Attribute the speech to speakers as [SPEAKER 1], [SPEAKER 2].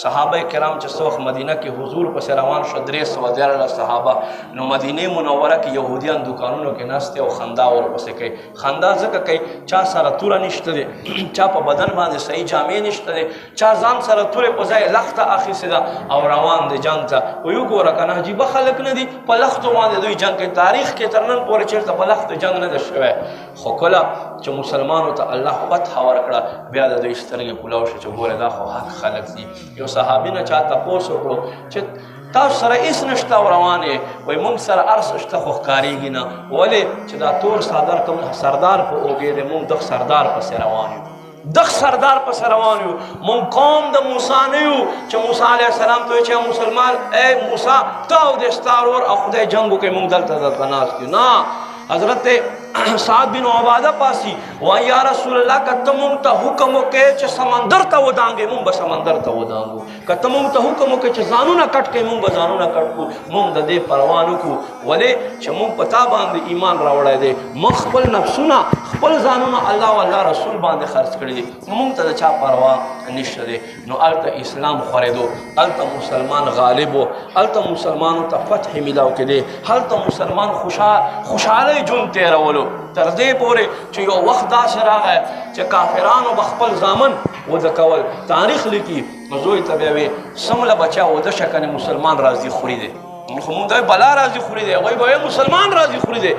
[SPEAKER 1] صحابه کرام چې څوک مدینه کې حضور پسې روان شو 314 صحابه نو مدینه منوره کې يهوديان دکانونو کې ناشته او خندا ورپسې کوي. خندا ځکه کوي چا سره توره نشته دی، چا په بدن باندې صحیح جامې نشته دی، چا ځان سره تورې په ځای لخته اخیستې ده او روان دی جنګ ته. وایي وګوره که نه عجیبه خلک نه دي، په لختو باندې دوی جنګ کوي. تاریخ کې تر نن پورې چېرته په لختو جنګ نه ده شوی. خو کله چې مسلمانو ته الله فتح ورکړه بیا د دوی سترګې کولاو شو چې ګوره دا خو حق خلک دي. یو صحابي نه چا تپوس وکړو چې تاسو سره هېڅ نشته او روان یې؟ وایي موږ سره هر څه شته خو ښکارېږي نه. ولې چې دا تور سردار کوم سردار په اوږې دی، موږ دغه سردار پسې روان یو، دغه سردار پسې روان یو. موږ قوم د موسی نه یو چې موسی علیه السلام ته وایي چې مسلمان ای موسی ته او د ستا ورور او خدای جنګ وکړئ، موږ دلته ناست یو. نه، حضرت سعد بن عباده پاسی وایي یا رسول الله که ته موږ ته حکم وکړې چې سمندر ته ودانګې موږ به سمندر ته ودانګو، که ته موږ ته حکم وکړې چې ځانونه کټ کړئ موږ به ځانونه کټ کړو. موږ د دې پروا نه کړو. ولې چې موږ په تا باندې ایمان راوړی دی، موږ خپل نفسونه خپل ځانونه الله او الله رسول باندې خرڅ کړي دي، موږ ته د چا پروا نشته دی. نو هلته اسلام خورېدو، هلته مسلمان غالب و، هلته مسلمانو ته فتح میلاو کېدی، هلته مسلمان خوشحالی ژوند تېرولو. تر دې پورې چې یو وخت داسې راغی چې کافرانو به خپل زامن وده کول. تاریخ لیکي نو زوی ته بیا وایي څومره بچه وده شه کنې مسلمان راضي خوري دی. خو موږ ته بلا راضي خوري دی، هغوی به مسلمان راضي خوري دی.